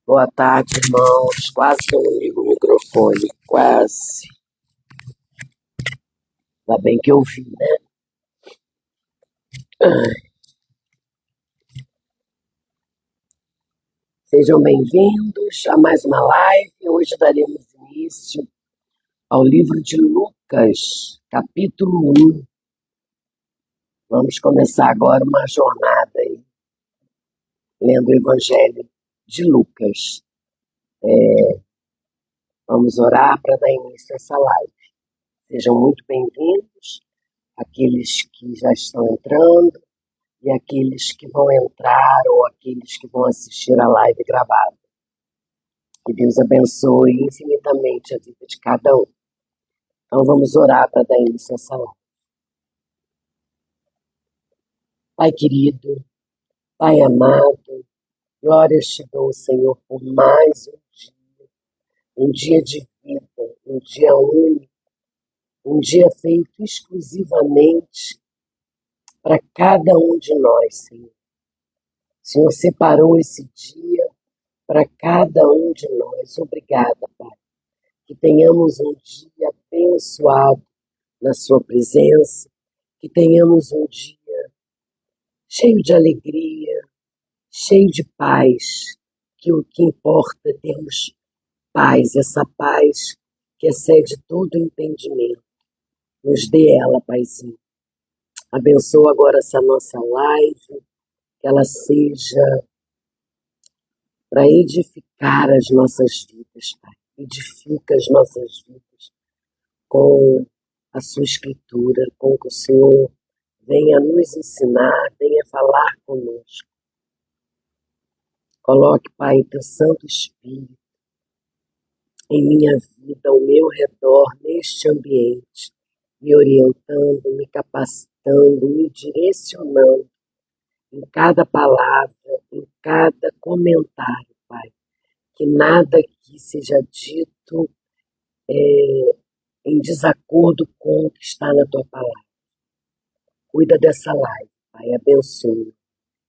Boa tarde, irmãos. Quase que eu não ligo o microfone. Quase. Ainda bem que eu vi, né? Sejam bem-vindos a mais uma live. Hoje daremos início ao livro de Lucas, capítulo 1. Vamos começar agora uma jornada aí, lendo o Evangelho de Lucas. Vamos orar para dar início a essa live. Sejam muito bem-vindos, aqueles que já estão entrando e aqueles que vão entrar ou aqueles que vão assistir a live gravada. Que Deus abençoe infinitamente a vida de cada um. Então vamos orar para dar início a essa live. Pai querido, Pai amado, glórias te dou, Senhor, por mais um dia de vida, um dia único, um dia feito exclusivamente para cada um de nós, Senhor. O Senhor separou esse dia para cada um de nós. Obrigada, Pai. Que tenhamos um dia abençoado na sua presença, que tenhamos um dia cheio de alegria, cheio de paz, que o que importa é termos paz, essa paz que excede todo entendimento. Nos dê ela, Paizinho. Abençoa agora essa nossa live, que ela seja para edificar as nossas vidas, Pai. Edifica as nossas vidas com a sua escritura, com o que o Senhor venha nos ensinar, venha falar conosco. Coloque, Pai, teu Santo Espírito em minha vida, ao meu redor, neste ambiente, me orientando, me capacitando, me direcionando em cada palavra, em cada comentário, Pai. Que nada aqui seja dito em desacordo com o que está na tua palavra. Cuida dessa live, Pai, abençoa.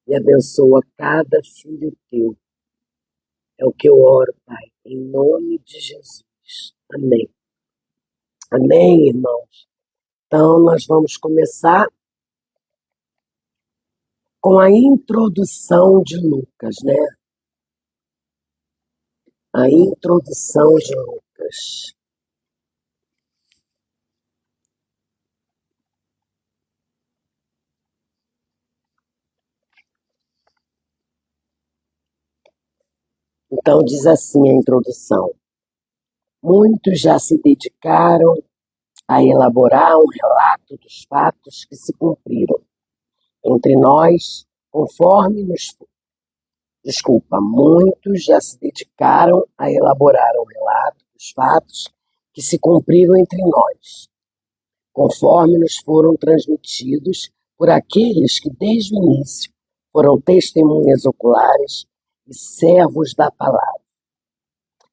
E abençoa cada filho teu. É o que eu oro, Pai, em nome de Jesus. Amém. Amém, irmãos? Então, nós vamos começar com a introdução de Lucas, né? A introdução de Lucas. Então, diz assim a introdução. Muitos já se dedicaram a elaborar um relato dos fatos que se cumpriram entre nós, muitos já se dedicaram a elaborar um relato dos fatos que se cumpriram entre nós, conforme nos foram transmitidos por aqueles que desde o início foram testemunhas oculares e servos da palavra.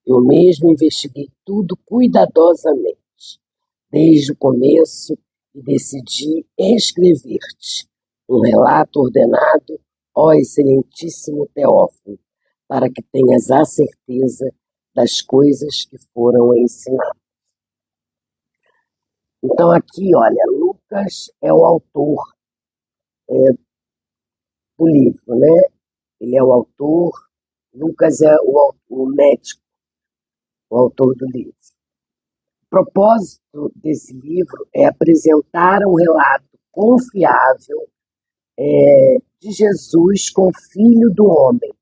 Eu mesmo investiguei tudo cuidadosamente, desde o começo, e decidi escrever-te um relato ordenado, ó excelentíssimo Teófilo, para que tenhas a certeza das coisas que foram ensinadas. Então aqui, olha, Lucas é o autor do livro, né? Ele é o autor, Lucas é o médico, o autor do livro. O propósito desse livro é apresentar um relato confiável de Jesus como Filho do Homem,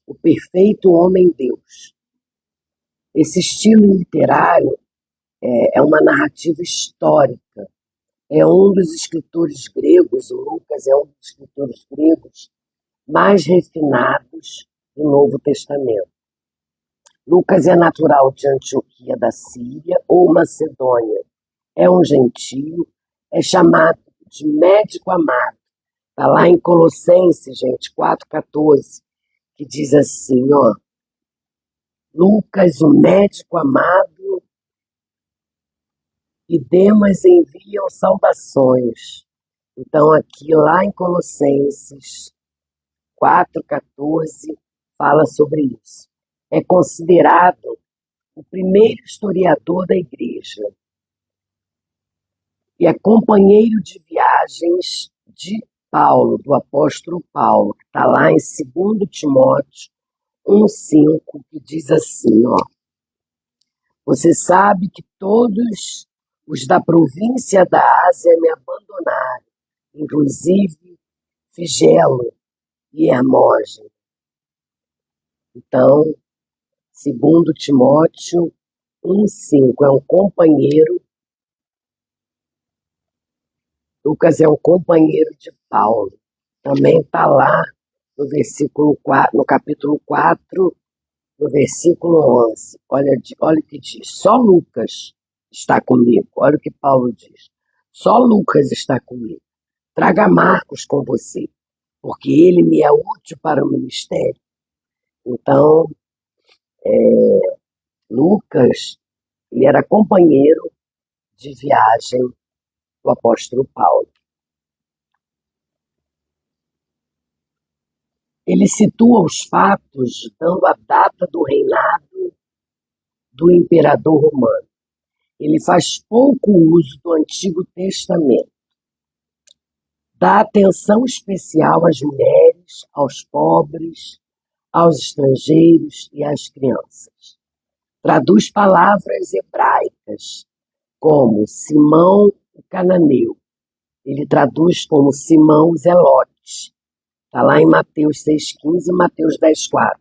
o perfeito homem-Deus. Esse estilo literário é uma narrativa histórica. É um dos escritores gregos, o Lucas é um dos escritores gregos mais refinados do Novo Testamento. Lucas é natural de Antioquia da Síria ou Macedônia. É um gentio, é chamado de médico amado. Está lá em Colossenses, gente, 4,14, que diz assim, ó, Lucas, o médico amado, e Demas enviam saudações. Então, aqui lá em Colossenses 4,14, fala sobre isso. é considerado o primeiro historiador da igreja e é companheiro de viagens de Paulo, do apóstolo Paulo, que está lá em 2 Timóteo 1,5, que diz assim, ó: você sabe que todos os da província da Ásia me abandonaram, inclusive Figelo e Hermógenes. Então, 2 Timóteo 1,5 é um companheiro. Lucas é um companheiro de Paulo. Também está lá no versículo 4, no capítulo 4, no versículo 11. Olha o que diz. Só Lucas está comigo. Olha o que Paulo diz. Só Lucas está comigo. Traga Marcos com você, porque ele me é útil para o ministério. Então, Lucas, ele era companheiro de viagem do apóstolo Paulo. Ele situa os fatos dando a data do reinado do imperador romano. Ele faz pouco uso do Antigo Testamento. Dá atenção especial às mulheres, aos pobres, aos estrangeiros e às crianças. Traduz palavras hebraicas, como Simão o cananeu. Ele traduz como Simão Zelote. Está lá em Mateus 6,15 e Mateus 10,4.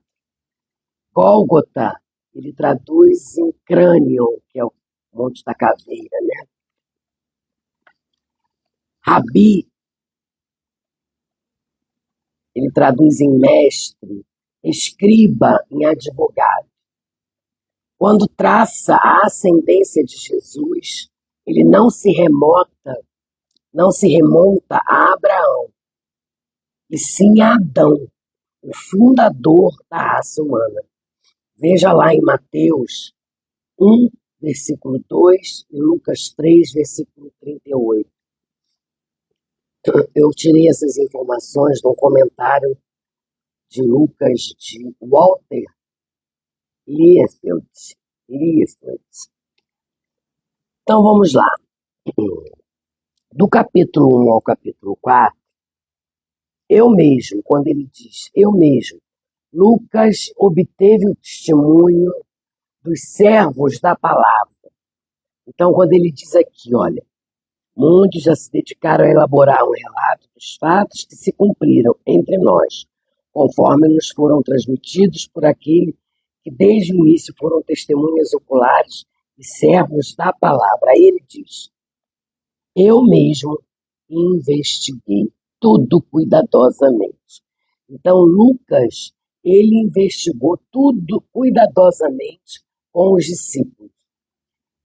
Gólgota, ele traduz em crânio, que é o Monte da Caveira, né? Rabi, ele traduz em mestre. Escriba, em advogado. Quando traça a ascendência de Jesus, ele não se remonta a Abraão, e sim a Adão, o fundador da raça humana. Veja lá em Mateus 1, versículo 2 e Lucas 3, versículo 38. Eu tirei essas informações de um comentário de Lucas de Walter Liefeld. Então vamos lá. Do capítulo 1 ao capítulo 4, eu mesmo, quando ele diz eu mesmo, Lucas obteve o testemunho dos servos da palavra. Então, quando ele diz aqui, olha, muitos já se dedicaram a elaborar um relato dos fatos que se cumpriram entre nós, conforme nos foram transmitidos por aquele que desde o início foram testemunhas oculares e servos da palavra. Aí ele diz, eu mesmo investiguei tudo cuidadosamente. Então, Lucas, ele investigou tudo cuidadosamente com os discípulos.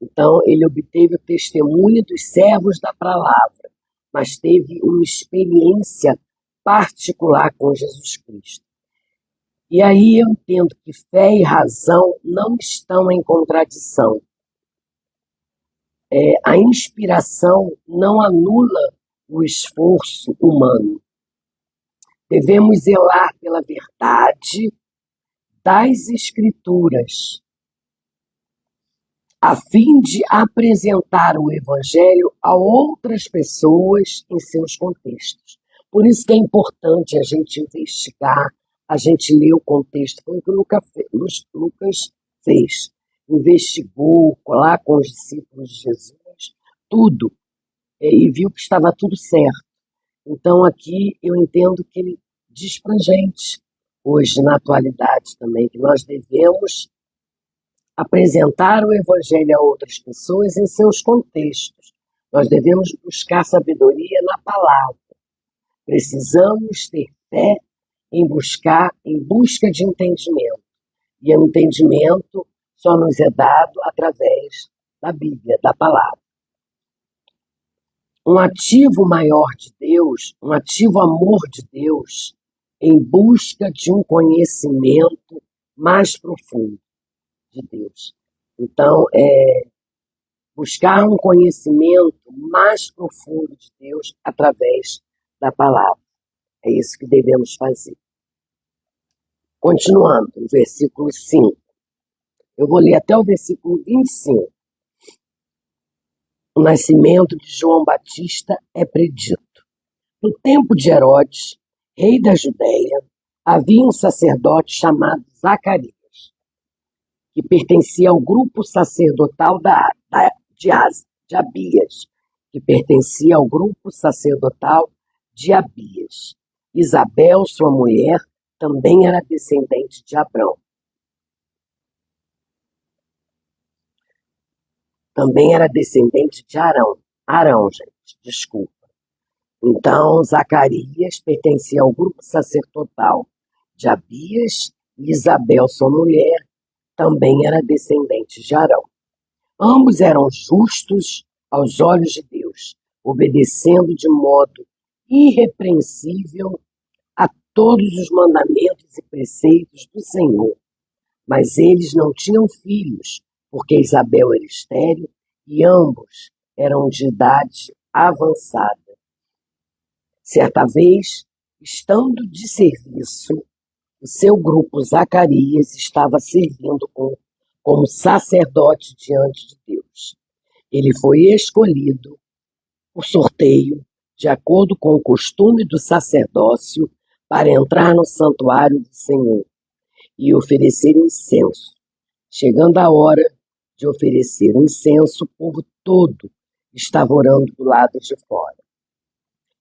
Então, ele obteve o testemunho dos servos da palavra, mas teve uma experiência particular com Jesus Cristo. E aí eu entendo que fé e razão não estão em contradição. A inspiração não anula o esforço humano. Devemos zelar pela verdade das Escrituras, a fim de apresentar o Evangelho a outras pessoas em seus contextos. Por isso que é importante a gente investigar, a gente ler o contexto. Foi o que Lucas fez. Investigou lá com os discípulos de Jesus, tudo, e viu que estava tudo certo. Então aqui eu entendo que ele diz para a gente, hoje na atualidade também, que nós devemos apresentar o Evangelho a outras pessoas em seus contextos. Nós devemos buscar sabedoria na palavra. Precisamos ter fé em busca de entendimento. E o entendimento só nos é dado através da Bíblia, da palavra. Um ativo maior de Deus, um ativo amor de Deus, em busca de um conhecimento mais profundo de Deus. Então, buscar um conhecimento mais profundo de Deus através da palavra. É isso que devemos fazer. Continuando, no versículo 5. Eu vou ler até o versículo 25. O nascimento de João Batista é predito. No tempo de Herodes, rei da Judéia, havia um sacerdote chamado Zacarias, que pertencia ao grupo sacerdotal de Abias, que pertencia ao grupo sacerdotal de Abias. Isabel, sua mulher, também era descendente de Abrão. Também era descendente de Arão. Arão, gente, desculpa. Então, Zacarias pertencia ao grupo sacerdotal de Abias e Isabel, sua mulher, também era descendente de Arão. Ambos eram justos aos olhos de Deus, obedecendo de modo irrepreensível a todos os mandamentos e preceitos do Senhor. Mas eles não tinham filhos, porque Isabel era estéril e ambos eram de idade avançada. Certa vez, estando de serviço, o seu grupo Zacarias estava servindo como sacerdote diante de Deus. Ele foi escolhido por sorteio, de acordo com o costume do sacerdócio, para entrar no santuário do Senhor e oferecer incenso. Chegando a hora de oferecer incenso, o povo todo estava orando do lado de fora.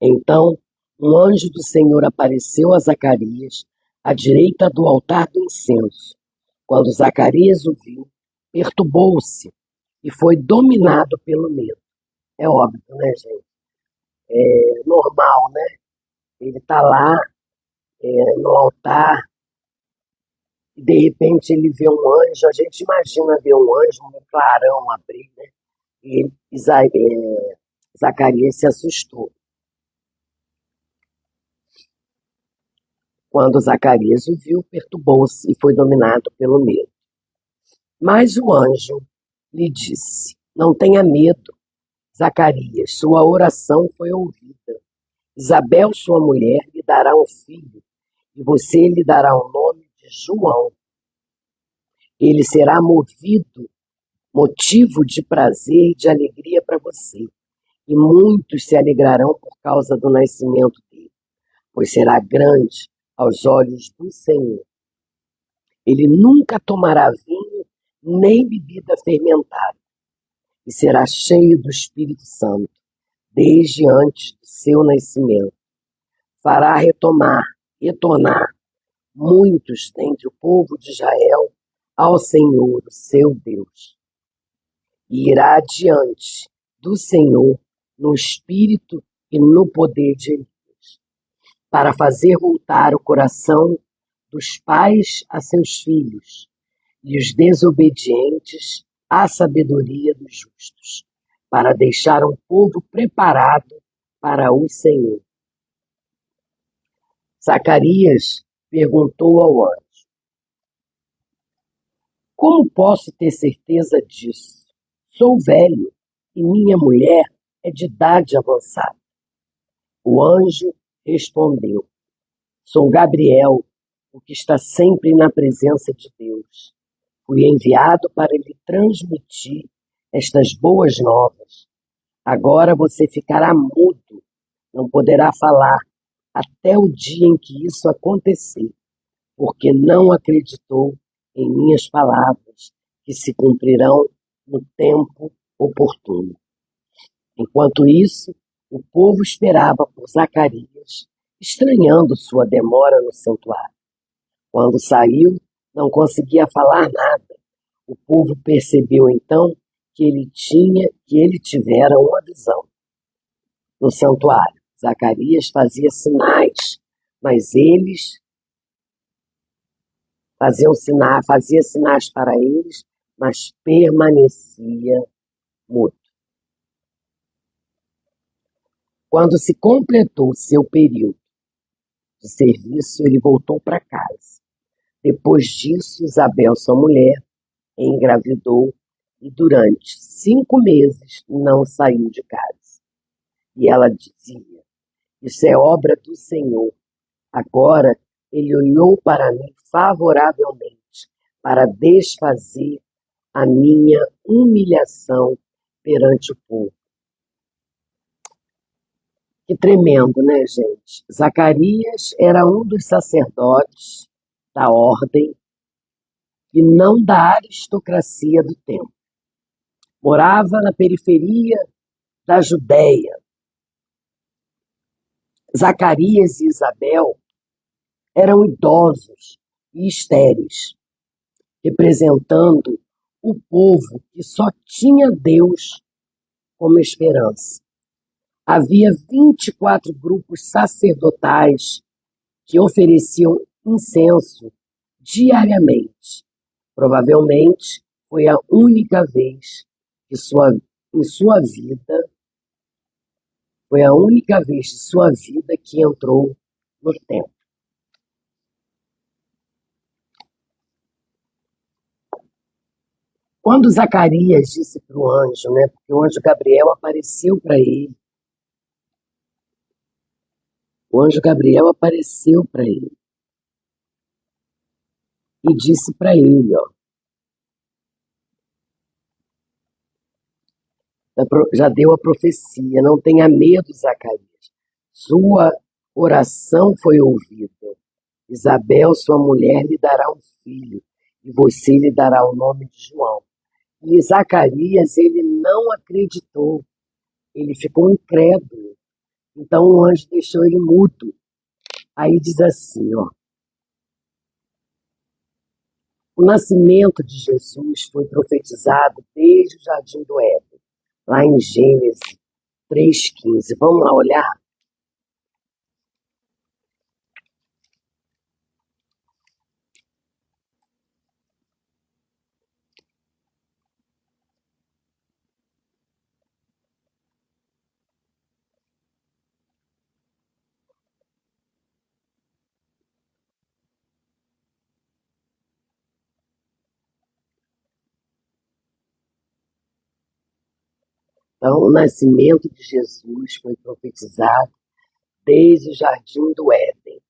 Então, um anjo do Senhor apareceu a Zacarias, à direita do altar do incenso. Quando Zacarias o viu, perturbou-se e foi dominado pelo medo. É óbvio, né, gente? É normal, né? Ele está lá no altar e de repente ele vê um anjo. A gente imagina ver um anjo, um clarão abrir, né? E Zacarias se assustou. Quando Zacarias o viu, perturbou-se e foi dominado pelo medo. Mas o anjo lhe disse: Não tenha medo, Zacarias, sua oração foi ouvida. Isabel, sua mulher, lhe dará um filho, e você lhe dará o nome de João. Ele será motivo de prazer e de alegria para você, e muitos se alegrarão por causa do nascimento dele, pois será grande aos olhos do Senhor. Ele nunca tomará vinho nem bebida fermentada, e será cheio do Espírito Santo, desde antes do seu nascimento. Fará retornar muitos dentre o povo de Israel ao Senhor, o seu Deus. E irá adiante do Senhor no espírito e no poder de Elias, para fazer voltar o coração dos pais a seus filhos e os desobedientes à sabedoria dos justos, para deixar um povo preparado para o Senhor. Zacarias perguntou ao anjo: Como posso ter certeza disso? Sou velho e minha mulher é de idade avançada. O anjo respondeu: Sou Gabriel, o que está sempre na presença de Deus. Fui enviado para lhe transmitir estas boas novas. Agora você ficará mudo, não poderá falar até o dia em que isso acontecer, porque não acreditou em minhas palavras, que se cumprirão no tempo oportuno. Enquanto isso, o povo esperava por Zacarias, estranhando sua demora no santuário. Quando saiu, não conseguia falar nada. O povo percebeu então que ele tivera uma visão. No santuário, Zacarias fazia sinais, mas eles fazia sinais para eles, mas permanecia mudo. Quando se completou seu período de serviço, ele voltou para casa. Depois disso, Isabel, sua mulher, engravidou e durante 5 meses não saiu de casa. E ela dizia: Isso é obra do Senhor. Agora ele olhou para mim favoravelmente para desfazer a minha humilhação perante o povo. Que tremendo, né, gente? Zacarias era um dos sacerdotes da ordem e não da aristocracia do tempo. Morava na periferia da Judéia. Zacarias e Isabel eram idosos e estéreis, representando o povo que só tinha Deus como esperança. Havia 24 grupos sacerdotais que ofereciam incenso diariamente. Provavelmente foi a única vez que em sua vida, foi a única vez de sua vida que entrou no templo. Quando Zacarias disse para o anjo, né, porque o anjo Gabriel apareceu para ele, o anjo Gabriel apareceu para ele e disse para ele, ó, já deu a profecia, não tenha medo, Zacarias. Sua oração foi ouvida. Isabel, sua mulher, lhe dará um filho, e você lhe dará o nome de João. E Zacarias, ele não acreditou, ele ficou incrédulo. Então o anjo deixou ele mudo. Aí diz assim, ó, o nascimento de Jesus foi profetizado desde o Jardim do Éden, lá em Gênesis 3,15. Vamos lá olhar? Então, o nascimento de Jesus foi profetizado desde o Jardim do Éden.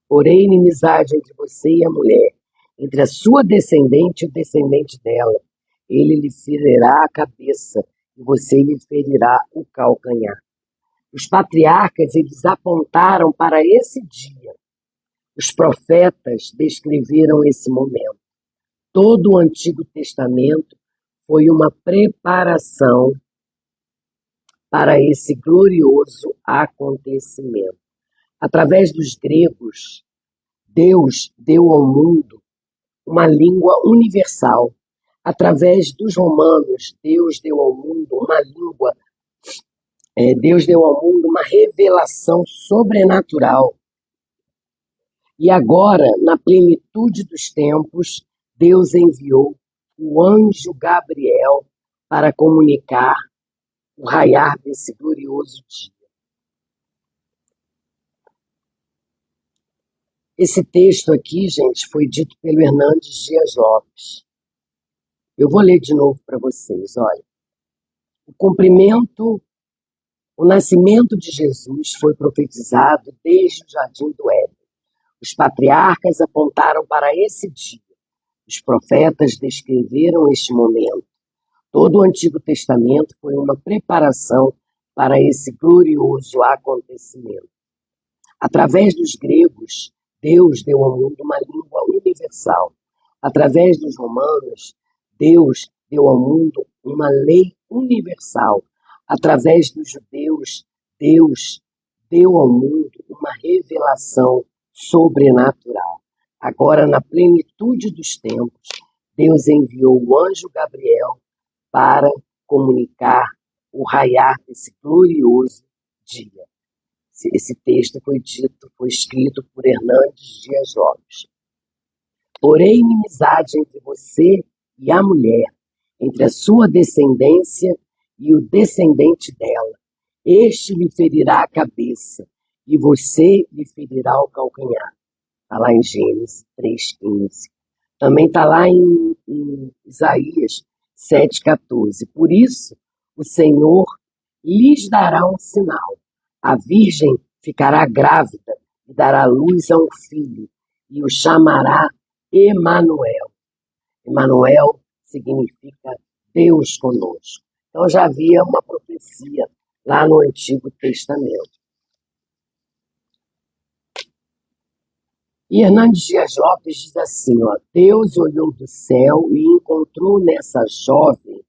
Porém, inimizade entre você e a mulher, entre a sua descendente e o descendente dela. Ele lhe ferirá a cabeça e você lhe ferirá o calcanhar. Os patriarcas, eles apontaram para esse dia. Os profetas descreveram esse momento. Todo o Antigo Testamento foi uma preparação para esse glorioso acontecimento. Através dos gregos, Deus deu ao mundo uma língua universal. Através dos romanos, Deus deu ao mundo uma revelação sobrenatural. E agora, na plenitude dos tempos, Deus enviou o anjo Gabriel para comunicar o raiar desse glorioso dia. Esse texto aqui, gente, foi dito pelo Hernandes Dias Lopes. Eu vou ler de novo para vocês, olha. O nascimento de Jesus foi profetizado desde o Jardim do Éden. Os patriarcas apontaram para esse dia. Os profetas descreveram este momento. Todo o Antigo Testamento foi uma preparação para esse glorioso acontecimento. Através dos gregos, Deus deu ao mundo uma língua universal. Através dos romanos, Deus deu ao mundo uma lei universal. Através dos judeus, Deus deu ao mundo uma revelação sobrenatural. Agora, na plenitude dos tempos, Deus enviou o anjo Gabriel para comunicar o raiar desse glorioso dia. Esse texto foi escrito por Hernandes Dias Lopes. Porém, inimizade entre você e a mulher, entre a sua descendência e o descendente dela. Este lhe ferirá a cabeça e você lhe ferirá o calcanhar. Está lá em Gênesis 3,15. Também está lá em Isaías 7,14. Por isso, o Senhor lhes dará um sinal. A virgem ficará grávida e dará luz a um filho, e o chamará Emanuel. Emanuel significa Deus conosco. Então já havia uma profecia lá no Antigo Testamento. E Hernandes Dias Lopes diz assim, ó, Deus olhou do céu e encontrou nessa jovem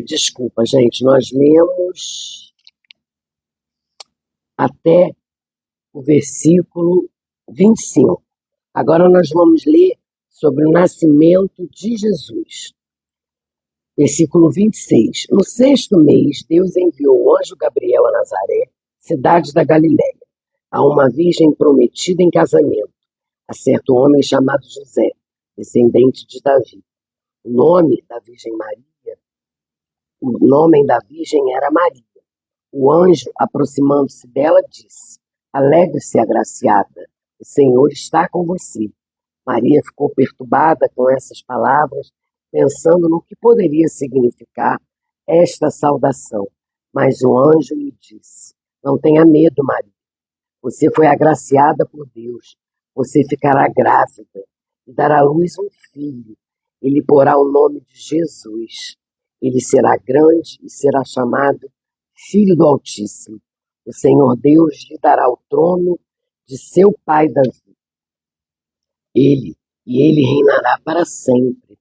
desculpa, gente, nós lemos até o versículo 25. Agora nós vamos ler sobre o nascimento de Jesus. Versículo 26. No 6º mês, Deus enviou o anjo Gabriel a Nazaré, cidade da Galiléia, a uma virgem prometida em casamento, a certo homem chamado José, descendente de Davi. O nome da virgem era Maria. O anjo, aproximando-se dela, disse, alegre-se, agraciada, o Senhor está com você. Maria ficou perturbada com essas palavras, pensando no que poderia significar esta saudação. Mas o anjo lhe disse, não tenha medo, Maria. Você foi agraciada por Deus. Você ficará grávida e dará à luz um filho. Ele porá o nome de Jesus. Ele será grande e será chamado Filho do Altíssimo. O Senhor Deus lhe dará o trono de seu pai Davi. Ele reinará para sempre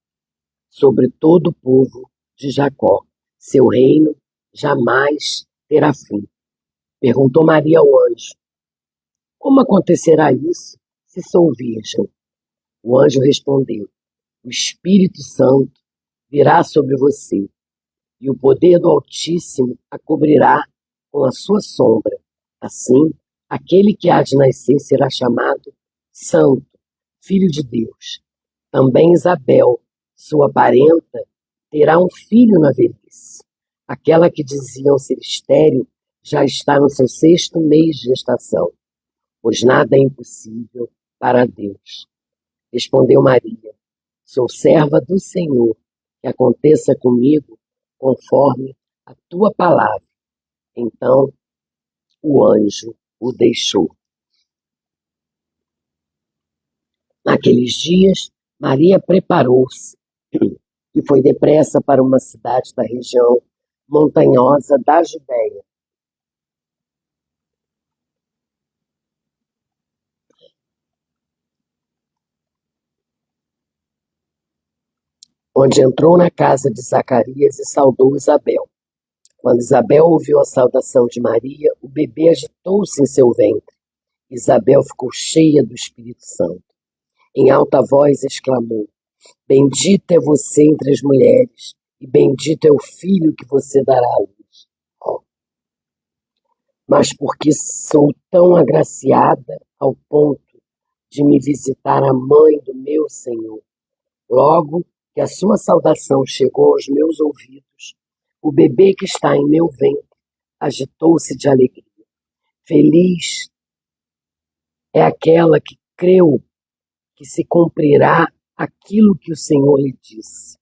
sobre todo o povo de Jacó. Seu reino jamais terá fim. Perguntou Maria ao anjo, como acontecerá isso se sou virgem? O anjo respondeu, o Espírito Santo virá sobre você e o poder do Altíssimo a cobrirá com a sua sombra. Assim, aquele que há de nascer será chamado Santo, Filho de Deus. Também Isabel, sua parenta, terá um filho na velhice. Aquela que diziam ser estéril já está no seu 6º mês de gestação, pois nada é impossível para Deus. Respondeu Maria, sou serva do Senhor, que aconteça comigo conforme a tua palavra. Então o anjo o deixou. Naqueles dias, Maria preparou-se e foi depressa para uma cidade da região montanhosa da Judéia. Onde entrou na casa de Zacarias e saudou Isabel. Quando Isabel ouviu a saudação de Maria, o bebê agitou-se em seu ventre. Isabel ficou cheia do Espírito Santo. Em alta voz exclamou, bendita é você entre as mulheres, e bendito é o filho que você dará à luz. Mas porque sou tão agraciada ao ponto de me visitar a mãe do meu Senhor, logo que a sua saudação chegou aos meus ouvidos, o bebê que está em meu ventre agitou-se de alegria. Feliz é aquela que creu que se cumprirá aquilo que o Senhor lhe disse.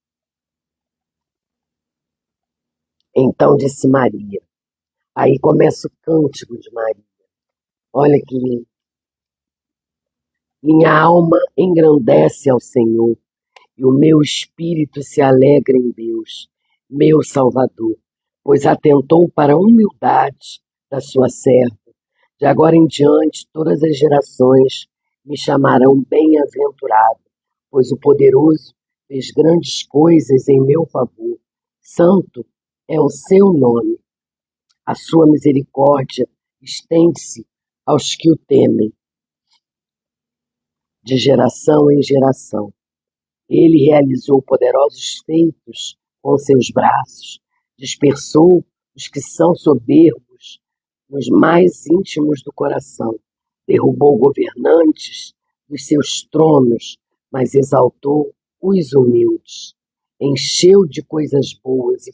Então disse Maria. Aí começa o cântico de Maria. Olha que lindo. Minha alma engrandece ao Senhor e o meu espírito se alegra em Deus, meu Salvador, pois atentou para a humildade da sua serva. De agora em diante, todas as gerações me chamarão bem-aventurado, pois o Poderoso fez grandes coisas em meu favor. Santo é o seu nome. A sua misericórdia estende-se aos que o temem, de geração em geração. Ele realizou poderosos feitos com seus braços, dispersou os que são soberbos nos mais íntimos do coração, derrubou governantes dos seus tronos, mas exaltou os humildes, encheu de coisas boas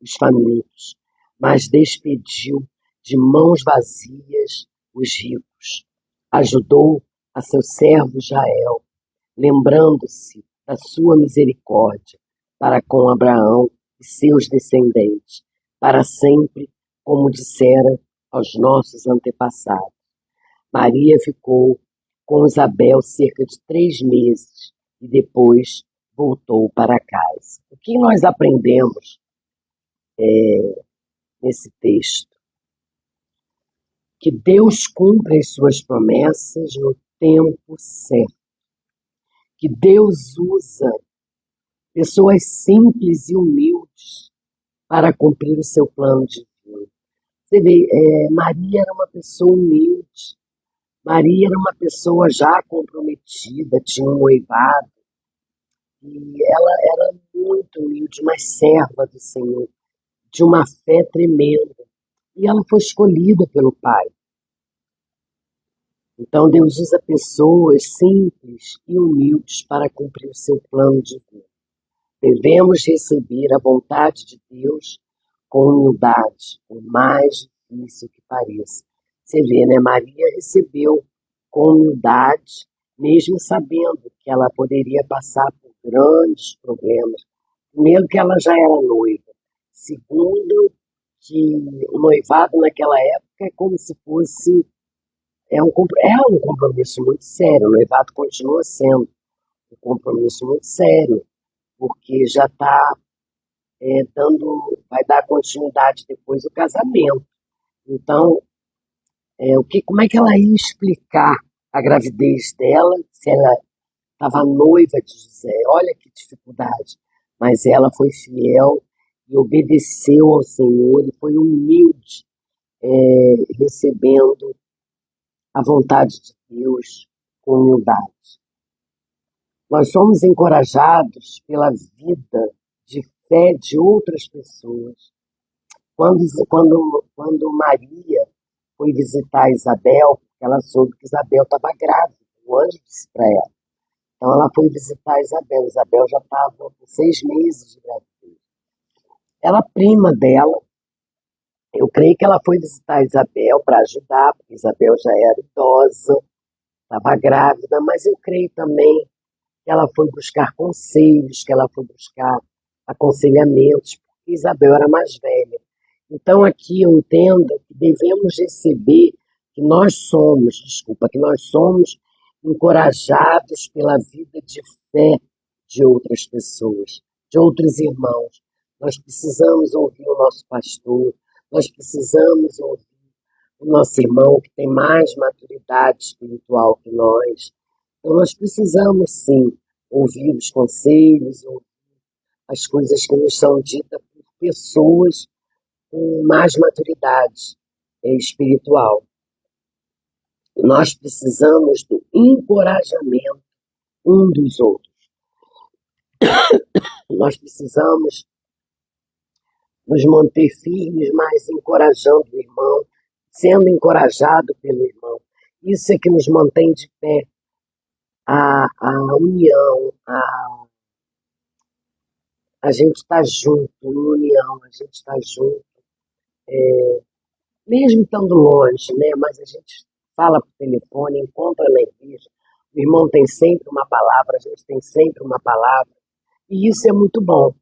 os famintos, mas despediu de mãos vazias os ricos. Ajudou a seu servo Israel, lembrando-se da sua misericórdia, para com Abraão e seus descendentes, para sempre, como dissera aos nossos antepassados. Maria ficou com Isabel cerca de 3 meses e depois voltou para casa. O que nós aprendemos nesse texto? Que Deus cumpre as suas promessas no tempo certo. Que Deus usa pessoas simples e humildes para cumprir o seu plano divino. Você vê, Maria era uma pessoa humilde, Maria era uma pessoa já comprometida, tinha um noivado, e ela era muito humilde, uma serva do Senhor, de uma fé tremenda. E ela foi escolhida pelo Pai. Então Deus usa pessoas simples e humildes para cumprir o seu plano divino. Devemos receber a vontade de Deus com humildade, por mais difícil que pareça. Você vê, né? Maria recebeu com humildade, mesmo sabendo que ela poderia passar por grandes problemas. Primeiro, que ela já era noiva. Segundo, que o noivado naquela época é como se fosse. É um compromisso muito sério. O noivado continua sendo um compromisso muito sério, porque já está vai dar continuidade depois do casamento. Então, como é que ela ia explicar a gravidez dela, se ela estava noiva de José? Olha que dificuldade. Mas ela foi fiel e obedeceu ao Senhor e foi humilde, recebendo a vontade de Deus com humildade. Nós somos encorajados pela vida de fé de outras pessoas. Quando Maria foi visitar Isabel, porque ela soube que Isabel estava grávida, o anjo disse para ela. Então ela foi visitar Isabel. Isabel já estava com 6 meses de gravidez. Ela, prima dela, eu creio que ela foi visitar Isabel para ajudar, porque Isabel já era idosa, estava grávida, mas eu creio também que ela foi buscar conselhos, que ela foi buscar aconselhamentos, porque Isabel era mais velha. Então aqui eu entendo que devemos receber, que nós somos encorajados pela vida de fé de outras pessoas, de outros irmãos. Nós precisamos ouvir o nosso pastor, nós precisamos ouvir o nosso irmão que tem mais maturidade espiritual que nós. Então nós precisamos sim ouvir os conselhos, ouvir as coisas que nos são ditas por pessoas com mais maturidade espiritual. Nós precisamos do encorajamento um dos outros. Nós precisamos nos manter firmes, mas encorajando o irmão, sendo encorajado pelo irmão. Isso é que nos mantém de pé. A união, a gente está junto, em união, a gente está junto. Mesmo estando longe, né? Mas a gente fala por telefone, encontra na igreja. O irmão tem sempre uma palavra, a gente tem sempre uma palavra. E isso é muito bom.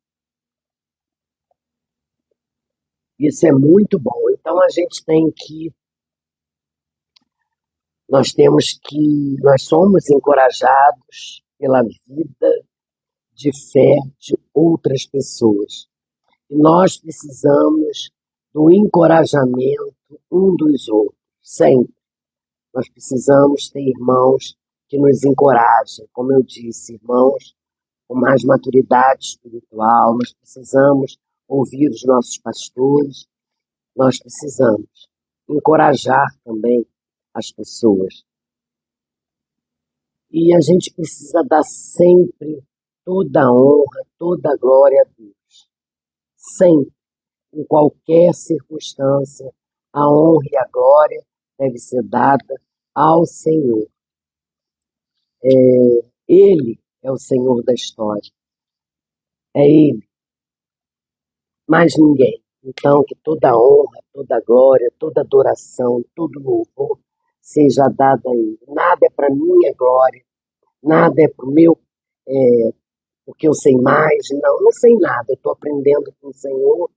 Isso é muito bom. Então a gente tem que. Nós somos encorajados pela vida de fé de outras pessoas. E nós precisamos do encorajamento um dos outros, sempre. Nós precisamos ter irmãos que nos encorajem, como eu disse, irmãos com mais maturidade espiritual. Nós precisamos ouvir os nossos pastores, nós precisamos encorajar também as pessoas. E a gente precisa dar sempre toda a honra, toda a glória a Deus. Sempre, em qualquer circunstância, a honra e a glória deve ser dada ao Senhor. Ele é o Senhor da história. É Ele. Mais ninguém. Então, que toda a honra, toda a glória, toda a adoração, todo louvor seja dado a Ele. Nada é para minha glória, nada é para o meu porque eu sei mais. Não, não sei nada. Eu estou aprendendo com o Senhor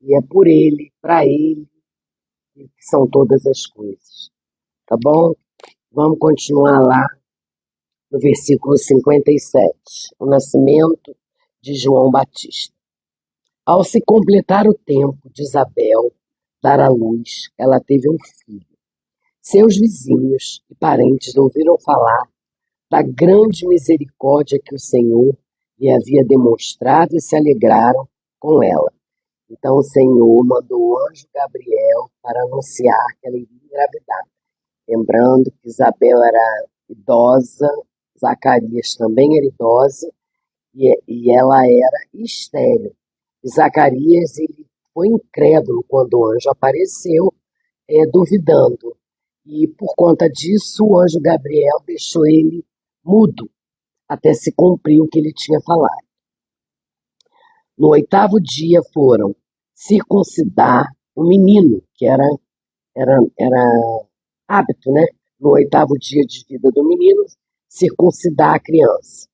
e é por Ele, para Ele, que são todas as coisas. Tá bom? Vamos continuar lá no versículo 57, o nascimento de João Batista. Ao se completar o tempo de Isabel dar à luz, ela teve um filho. Seus vizinhos e parentes ouviram falar da grande misericórdia que o Senhor lhe havia demonstrado e se alegraram com ela. Então o Senhor mandou o anjo Gabriel para anunciar que ela iria engravidar. Lembrando que Isabel era idosa, Zacarias também era idosa, e ela era estéril. E Zacarias ele foi incrédulo quando o anjo apareceu, duvidando. E por conta disso, o anjo Gabriel deixou ele mudo, até se cumprir o que ele tinha falado. No 8º dia foram circuncidar o menino, que era hábito, né? No 8º dia de vida do menino, circuncidar a criança.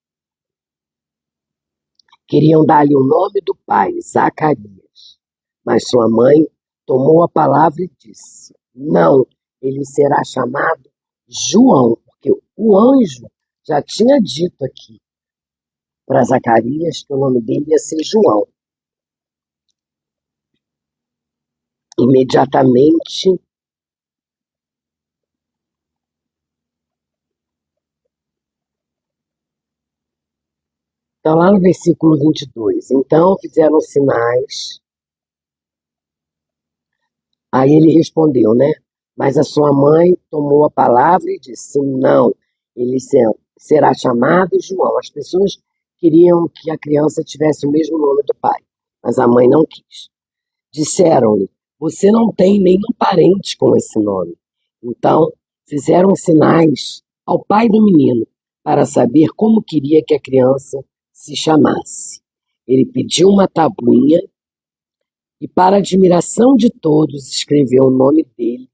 Queriam dar-lhe o nome do pai, Zacarias. Mas sua mãe tomou a palavra e disse: não, ele será chamado João, porque o anjo já tinha dito aqui para Zacarias que o nome dele ia ser João. Imediatamente, então lá no versículo 22, então fizeram sinais. Aí ele respondeu, né? Mas a sua mãe tomou a palavra e disse: não, ele será chamado João. As pessoas queriam que a criança tivesse o mesmo nome do pai, mas a mãe não quis. Disseram-lhe: você não tem nenhum parente com esse nome. Então fizeram sinais ao pai do menino para saber como queria que a criança se chamasse. Ele pediu uma tabuinha e, para admiração de todos, escreveu o nome dele,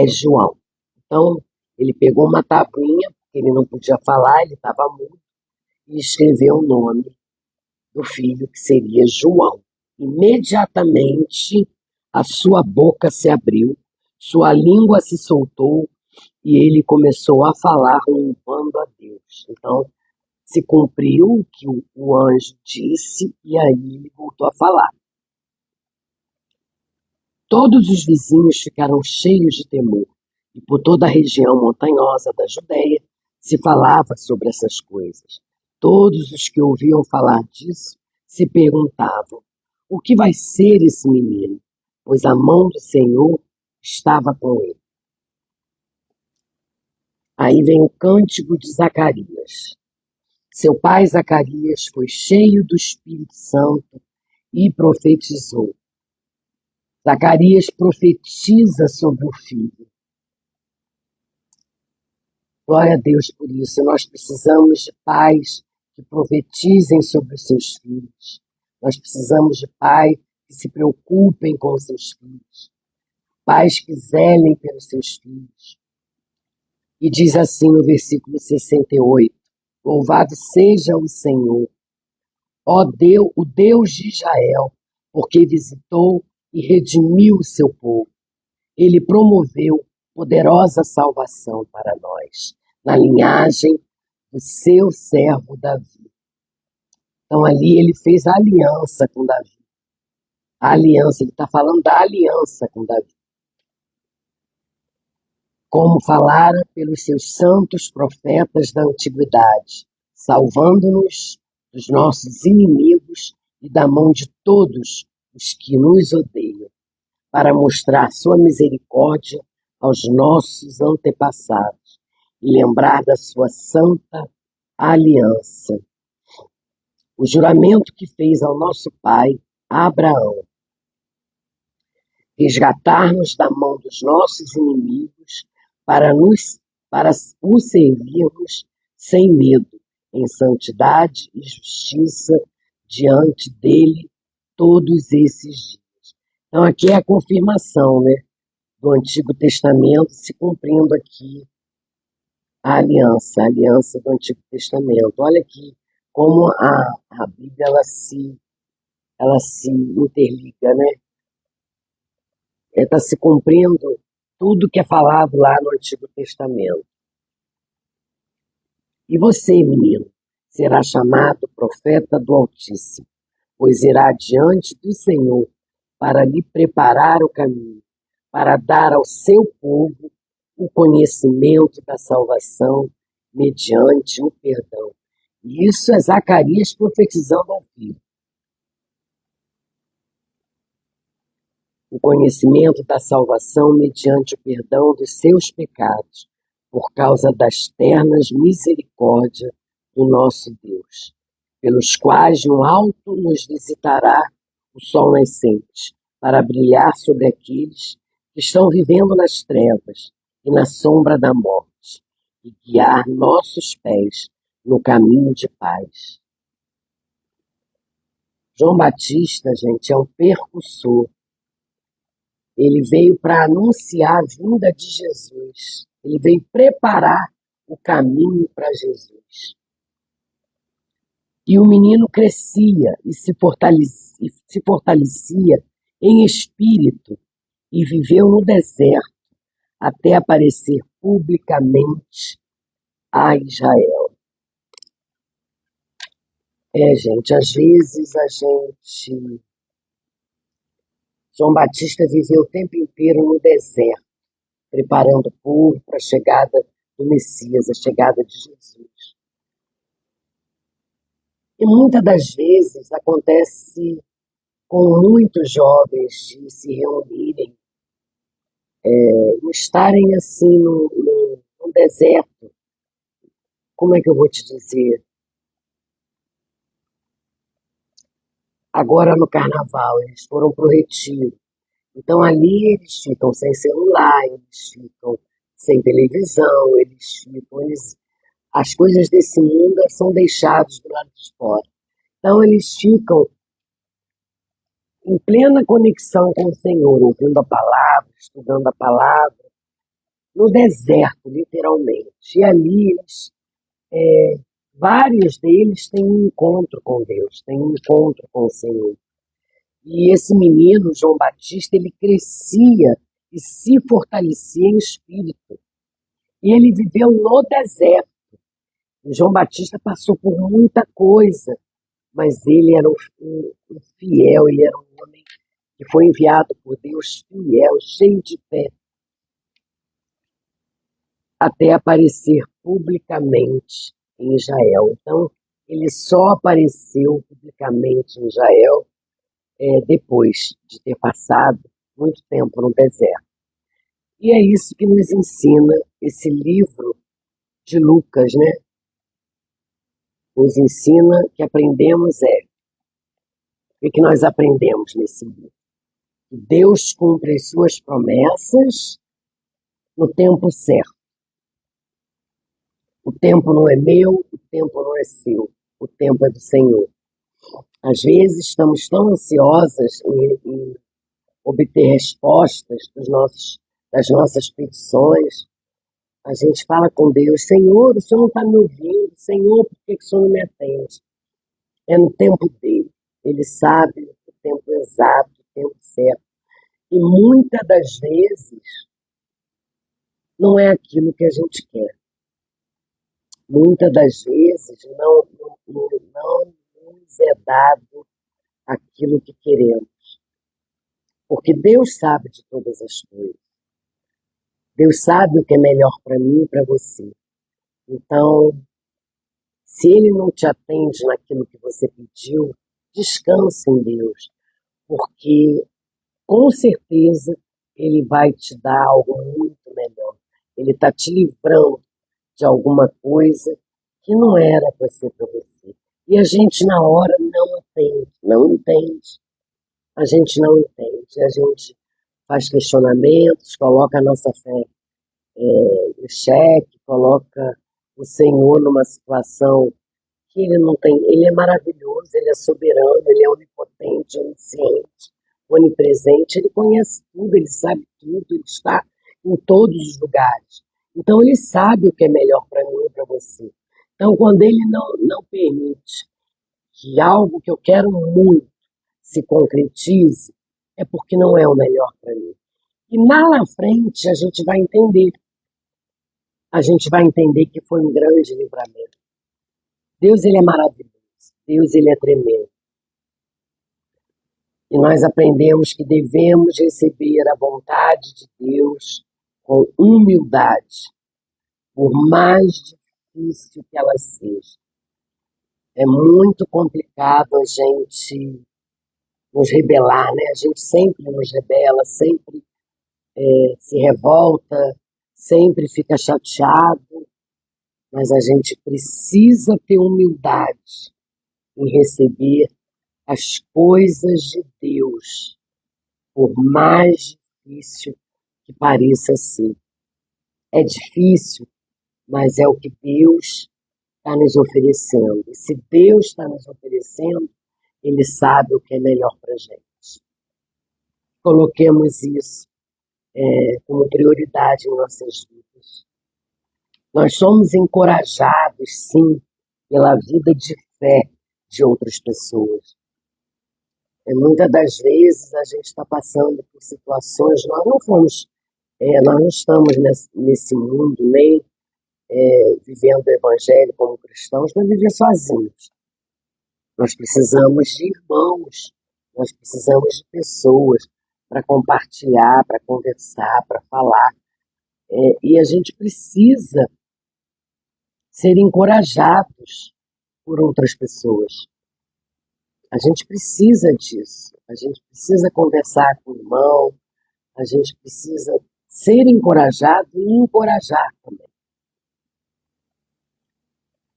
João. Então, ele pegou uma tabuinha, porque ele não podia falar, ele estava mudo, e escreveu o nome do filho, que seria João. Imediatamente, a sua boca se abriu, sua língua se soltou, e ele começou a falar louvando a Deus. Então, se cumpriu o que o anjo disse, e aí ele voltou a falar. Todos os vizinhos ficaram cheios de temor, e por toda a região montanhosa da Judéia se falava sobre essas coisas. Todos os que ouviam falar disso se perguntavam: o que vai ser esse menino? Pois a mão do Senhor estava com ele. Aí vem o cântico de Zacarias. Seu pai Zacarias foi cheio do Espírito Santo e profetizou. Zacarias profetiza sobre o filho. Glória a Deus por isso. Nós precisamos de pais que profetizem sobre os seus filhos. Nós precisamos de pais que se preocupem com os seus filhos. Pais que zelem pelos seus filhos. E diz assim no versículo 68, louvado seja o Senhor, ó Deus, o Deus de Israel, porque visitou e redimiu o seu povo. Ele promoveu poderosa salvação para nós, na linhagem do seu servo Davi. Então ali ele fez a aliança com Davi. A aliança, ele está falando da aliança com Davi. Como falara pelos seus santos profetas da antiguidade, salvando-nos dos nossos inimigos e da mão de todos os que nos odeiam, para mostrar sua misericórdia aos nossos antepassados e lembrar da sua santa aliança. O juramento que fez ao nosso pai, Abraão, resgatar-nos da mão dos nossos inimigos para o servirmos sem medo, em santidade e justiça diante dele todos esses dias. Então aqui é a confirmação, né, do Antigo Testamento se cumprindo aqui a aliança do Antigo Testamento. Olha que como a Bíblia ela se interliga, né? Está se cumprindo tudo que é falado lá no Antigo Testamento. E você, menino, será chamado profeta do Altíssimo, pois irá diante do Senhor para lhe preparar o caminho, para dar ao seu povo o conhecimento da salvação mediante o perdão. E isso é Zacarias profetizando ao filho. O conhecimento da salvação mediante o perdão dos seus pecados, por causa das ternas misericórdias do nosso Deus, pelos quais no alto nos visitará o sol nascente, para brilhar sobre aqueles que estão vivendo nas trevas e na sombra da morte, e guiar nossos pés no caminho de paz. João Batista, gente, é um percussor. Ele veio para anunciar a vinda de Jesus. Ele veio preparar o caminho para Jesus. E o menino crescia e se fortalecia em espírito e viveu no deserto até aparecer publicamente a Israel. Gente, às vezes João Batista viveu o tempo inteiro no deserto, preparando o povo para a chegada do Messias, a chegada de Jesus. E muitas das vezes acontece com muitos jovens de se reunirem, estarem assim no deserto. Como é que eu vou te dizer? Agora no carnaval, eles foram para o retiro. Então ali eles ficam sem celular, eles ficam sem televisão, as coisas desse mundo são deixadas do lado de fora. Então eles ficam em plena conexão com o Senhor, ouvindo a palavra, estudando a palavra, no deserto, literalmente. E ali vários deles têm um encontro com Deus, têm um encontro com o Senhor. E esse menino, João Batista, ele crescia e se fortalecia em espírito. E ele viveu no deserto. O João Batista passou por muita coisa, mas ele era um fiel, ele era um homem que foi enviado por Deus fiel, cheio de fé, até aparecer publicamente em Israel. Então, ele só apareceu publicamente em Israel depois de ter passado muito tempo no deserto. E é isso que nos ensina esse livro de Lucas, né? Nos ensina que aprendemos o que nós aprendemos nesse livro? Que Deus cumpre as suas promessas no tempo certo. O tempo não é meu, o tempo não é seu, o tempo é do Senhor. Às vezes estamos tão ansiosas em obter respostas das nossas petições. A gente fala com Deus: Senhor, o Senhor não está me ouvindo, Senhor, por que o Senhor não me atende? É no tempo dele. Ele sabe o tempo exato, o tempo certo. E muitas das vezes não é aquilo que a gente quer. Muitas das vezes não nos é dado aquilo que queremos. Porque Deus sabe de todas as coisas. Deus sabe o que é melhor para mim e para você. Então, se Ele não te atende naquilo que você pediu, descanse em Deus, porque com certeza Ele vai te dar algo muito melhor. Ele está te livrando de alguma coisa que não era para ser para você. E a gente na hora não entende. A gente não entende. A gente faz questionamentos, coloca a nossa fé em xeque, coloca o Senhor numa situação que ele não tem. Ele é maravilhoso, ele é soberano, ele é onipotente, onisciente, onipresente, ele conhece tudo, ele sabe tudo, ele está em todos os lugares. Então ele sabe o que é melhor para mim e para você. Então, quando ele não permite que algo que eu quero muito se concretize, é porque não é o melhor para mim. E lá na frente a gente vai entender. A gente vai entender que foi um grande livramento. Deus, ele é maravilhoso. Deus, ele é tremendo. E nós aprendemos que devemos receber a vontade de Deus com humildade, por mais difícil que ela seja. É muito complicado a gente nos rebelar, né? A gente sempre nos rebela, sempre se revolta, sempre fica chateado, mas a gente precisa ter humildade em receber as coisas de Deus, por mais difícil que pareça ser. É difícil, mas é o que Deus está nos oferecendo. E se Deus está nos oferecendo, Ele sabe o que é melhor para a gente. Coloquemos isso como prioridade em nossas vidas. Nós somos encorajados, sim, pela vida de fé de outras pessoas. Muitas das vezes a gente está passando por situações, nós não estamos nesse mundo, nem vivendo o evangelho como cristãos, para viver sozinhos. Nós precisamos de irmãos, nós precisamos de pessoas para compartilhar, para conversar, para falar. E a gente precisa ser encorajados por outras pessoas. A gente precisa disso. A gente precisa conversar com o irmão, a gente precisa ser encorajado e encorajar também.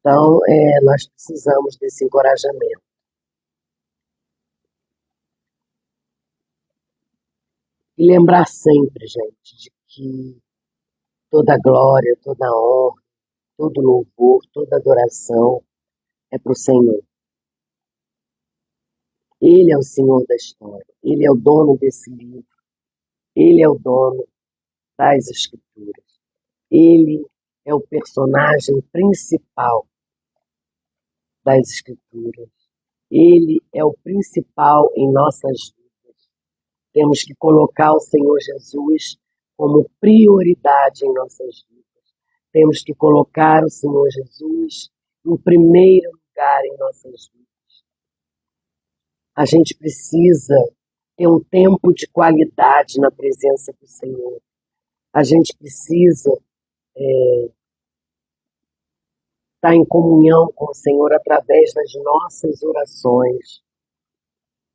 Então, nós precisamos desse encorajamento. E lembrar sempre, gente, de que toda glória, toda honra, todo louvor, toda adoração é para o Senhor. Ele é o Senhor da história, Ele é o dono desse livro, Ele é o dono das Escrituras, Ele é o personagem principal das Escrituras, Ele é o principal em nossas vidas. Temos que colocar o Senhor Jesus como prioridade em nossas vidas. Temos que colocar o Senhor Jesus em primeiro lugar em nossas vidas. A gente precisa ter um tempo de qualidade na presença do Senhor. A gente precisa estar em comunhão com o Senhor através das nossas orações.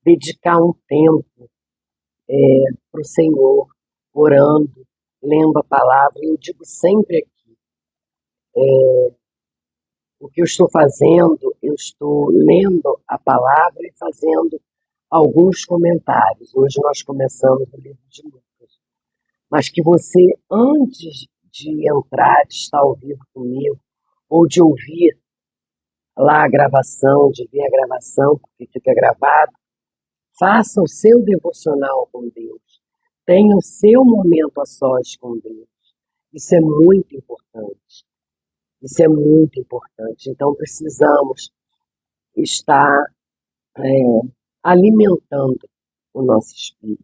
Dedicar um tempo para o Senhor, orando, lendo a palavra. Eu digo sempre aqui, o que eu estou fazendo, eu estou lendo a palavra e fazendo alguns comentários. Hoje nós começamos o livro de Lucas. Mas que você, antes de entrar, de estar ao vivo comigo, ou de ouvir lá a gravação, de ver a gravação, porque fica gravado, faça o seu devocional com Deus. Tenha o seu momento a sós com Deus. Isso é muito importante. Isso é muito importante. Então, precisamos estar alimentando o nosso espírito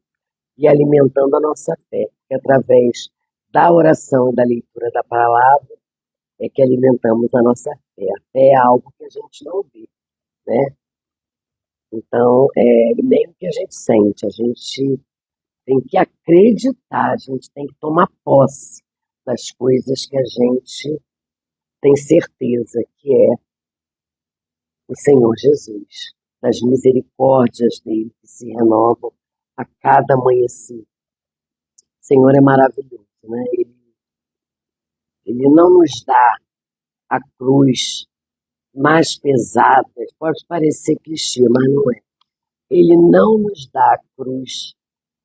e alimentando a nossa fé, que através da oração e da leitura da palavra é que alimentamos a nossa fé. A fé é algo que a gente não vê, né? Então, nem o que a gente sente, a gente tem que acreditar, a gente tem que tomar posse das coisas que a gente tem certeza que é o Senhor Jesus, das misericórdias dele que se renovam a cada amanhecer. O Senhor é maravilhoso, né? Ele não nos dá a cruz mais pesada, pode parecer clichê, mas não é. Ele não nos dá a cruz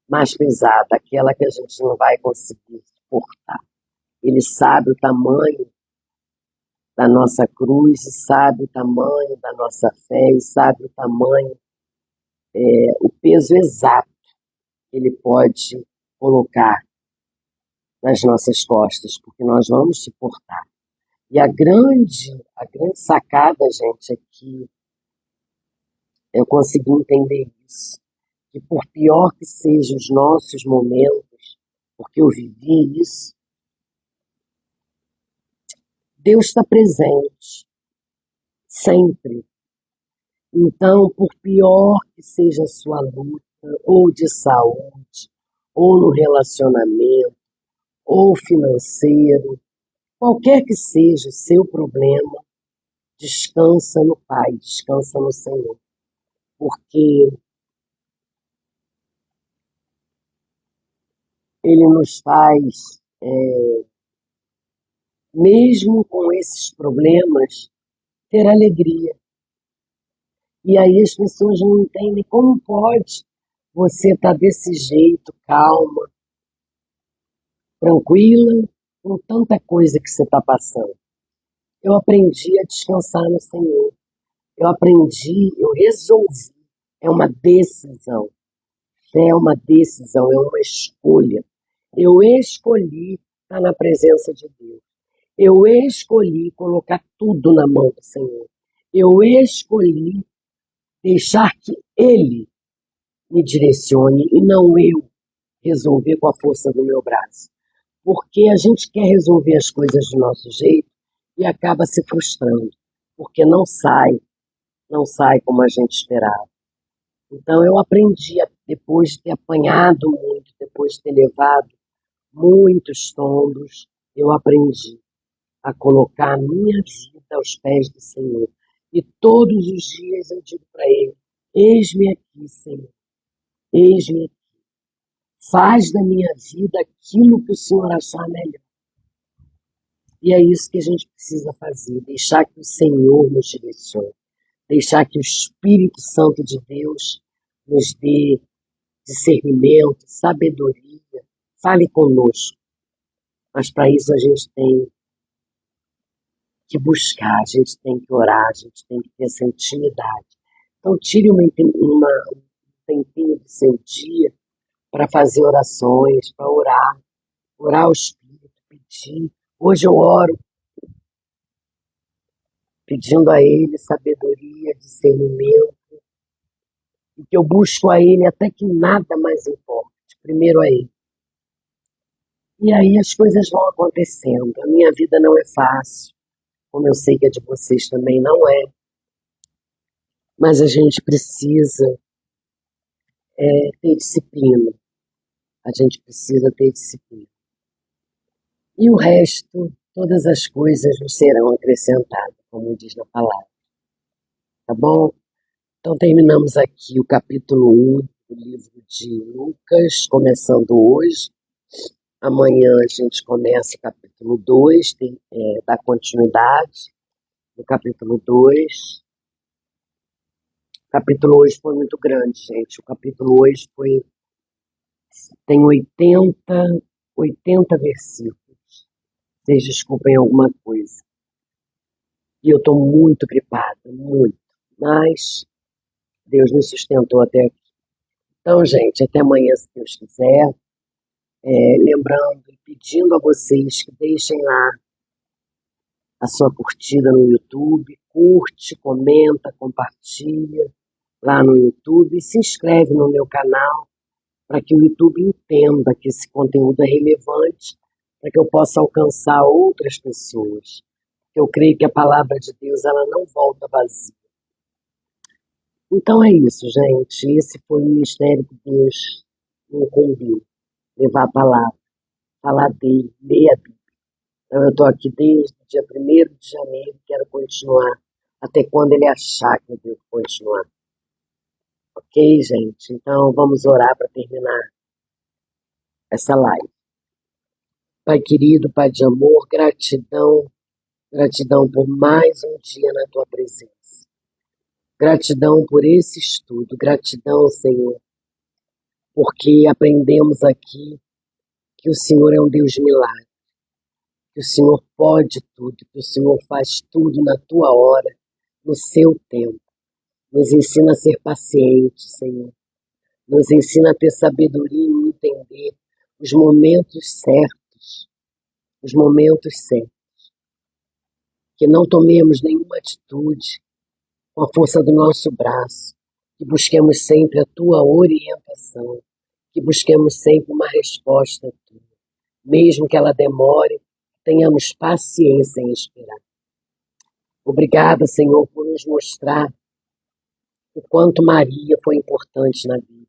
mais pesada, aquela que a gente não vai conseguir suportar. Ele sabe o tamanho da nossa cruz, e sabe o tamanho da nossa fé, e sabe o tamanho, o peso exato que ele pode colocar nas nossas costas, porque nós vamos suportar. E a grande sacada, gente, é que eu consegui entender isso. Que por pior que sejam os nossos momentos, porque eu vivi isso, Deus está presente, sempre. Então, por pior que seja a sua luta, ou de saúde, ou no relacionamento, ou financeiro, qualquer que seja o seu problema, descansa no Pai, descansa no Senhor. Porque Ele nos faz, mesmo com esses problemas, ter alegria. E aí as pessoas não entendem como pode você estar desse jeito, calma, tranquila, com tanta coisa que você está passando. Eu aprendi a descansar no Senhor. Eu resolvi. É uma decisão. Fé é uma decisão, é uma escolha. Eu escolhi estar na presença de Deus. Eu escolhi colocar tudo na mão do Senhor. Eu escolhi deixar que Ele me direcione e não eu resolver com a força do meu braço. Porque a gente quer resolver as coisas do nosso jeito e acaba se frustrando, porque não sai como a gente esperava. Então eu aprendi, depois de ter apanhado muito, depois de ter levado muitos tombos, eu aprendi a colocar a minha vida aos pés do Senhor. E todos os dias eu digo para Ele: eis-me aqui, Senhor, eis-me aqui. Faz da minha vida aquilo que o Senhor achar melhor. E é isso que a gente precisa fazer, deixar que o Senhor nos direcione, deixar que o Espírito Santo de Deus nos dê discernimento, sabedoria, fale conosco. Mas para isso a gente tem que buscar, a gente tem que orar, a gente tem que ter essa intimidade. Então tire um tempinho do seu dia para fazer orações, para orar ao Espírito, pedir. Hoje eu oro pedindo a Ele sabedoria, discernimento, e que eu busco a Ele até que nada mais importe. Primeiro a Ele. E aí as coisas vão acontecendo. A minha vida não é fácil, como eu sei que a de vocês também não é. Mas a gente precisa ter disciplina. A gente precisa ter disciplina. E o resto, todas as coisas nos serão acrescentadas, como diz na palavra. Tá bom? Então terminamos aqui o capítulo 1 do livro de Lucas, começando hoje. Amanhã a gente começa o capítulo 2, dá continuidade no capítulo 2. O capítulo hoje foi muito grande, gente. O capítulo hoje tem 80 versículos. Vocês desculpem alguma coisa. E eu estou muito gripada, muito. Mas Deus me sustentou até aqui. Então, gente, até amanhã, se Deus quiser. Lembrando e pedindo a vocês que deixem lá a sua curtida no YouTube, curte, comenta, compartilha lá no YouTube e se inscreve no meu canal para que o YouTube entenda que esse conteúdo é relevante, para que eu possa alcançar outras pessoas. Eu creio que a palavra de Deus ela não volta vazia. Então é isso, gente. Esse foi o ministério que Deus me incumbiu, levar a palavra, falar dele, ler a Bíblia. Então, eu estou aqui desde o dia 1º de janeiro, quero continuar até quando ele achar que eu devo continuar. Ok, gente? Então, vamos orar para terminar essa live. Pai querido, Pai de amor, gratidão, gratidão por mais um dia na Tua presença. Gratidão por esse estudo, gratidão, Senhor, porque aprendemos aqui que o Senhor é um Deus de milagre, que o Senhor pode tudo, que o Senhor faz tudo na Tua hora, no seu tempo. Nos ensina a ser paciente, Senhor. Nos ensina a ter sabedoria e entender os momentos certos. Os momentos certos. que não tomemos nenhuma atitude com a força do nosso braço, que busquemos sempre a tua orientação, que busquemos sempre uma resposta tua, mesmo que ela demore, tenhamos paciência em esperar. Obrigada, Senhor, por nos mostrar o quanto Maria foi importante na Bíblia,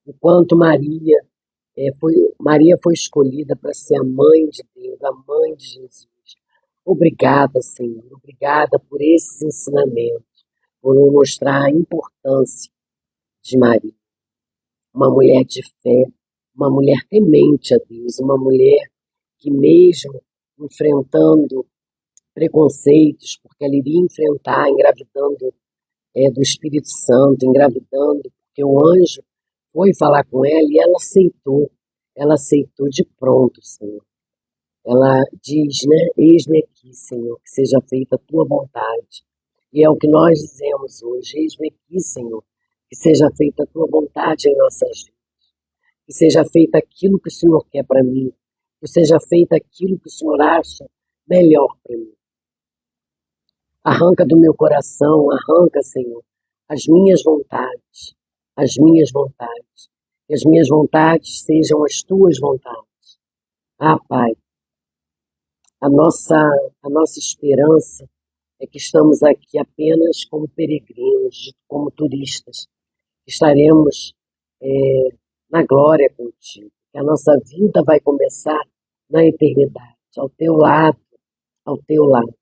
o quanto Maria foi escolhida para ser a mãe de Deus, a mãe de Jesus. Obrigada, Senhor, obrigada por esses ensinamentos, por nos mostrar a importância de Maria, uma mulher de fé, uma mulher temente a Deus, uma mulher que mesmo enfrentando preconceitos, porque ela iria enfrentar engravidando do Espírito Santo, engravidando, porque o anjo foi falar com ela e ela aceitou de pronto, Senhor. Ela diz, né, eis-me aqui, Senhor, que seja feita a tua vontade. E é o que nós dizemos hoje, eis-me aqui, Senhor, que seja feita a tua vontade em nossas vidas. Que seja feito aquilo que o Senhor quer para mim, que seja feito aquilo que o Senhor acha melhor para mim. Arranca do meu coração, arranca, Senhor, as minhas vontades, que as minhas vontades sejam as tuas vontades. Ah, Pai, a nossa esperança é que estamos aqui apenas como peregrinos, como turistas. Estaremos na glória contigo, que a nossa vida vai começar na eternidade, ao teu lado, ao teu lado.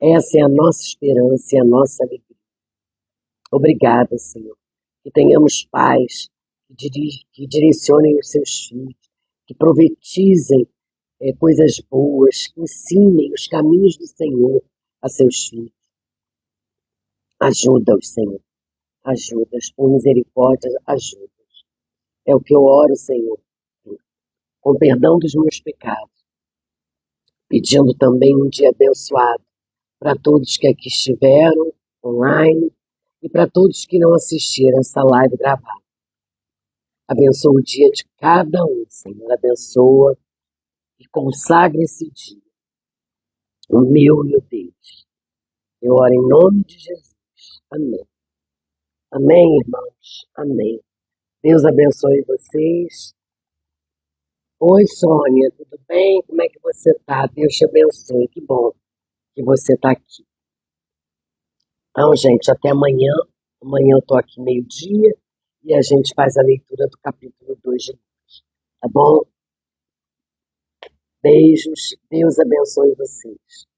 Essa é a nossa esperança e a nossa alegria. Obrigada, Senhor. Que tenhamos pais que direcionem os seus filhos, que profetizem coisas boas, que ensinem os caminhos do Senhor a seus filhos. Ajuda-os, Senhor. Ajuda-os, por misericórdia, ajuda-os. É o que eu oro, Senhor, com perdão dos meus pecados, pedindo também um dia abençoado para todos que aqui estiveram online e para todos que não assistiram essa live gravada. Abençoa o dia de cada um, Senhor. Abençoa e consagra esse dia. O meu e o Deus. Eu oro em nome de Jesus. Amém. Amém, irmãos. Amém. Deus abençoe vocês. Oi, Sônia, tudo bem? Como é que você está? Deus te abençoe. Que bom que você está aqui. Então, gente, até amanhã. Amanhã eu estou aqui meio-dia e a gente faz a leitura do capítulo 2 de Lucas. Tá bom? Beijos. Deus abençoe vocês.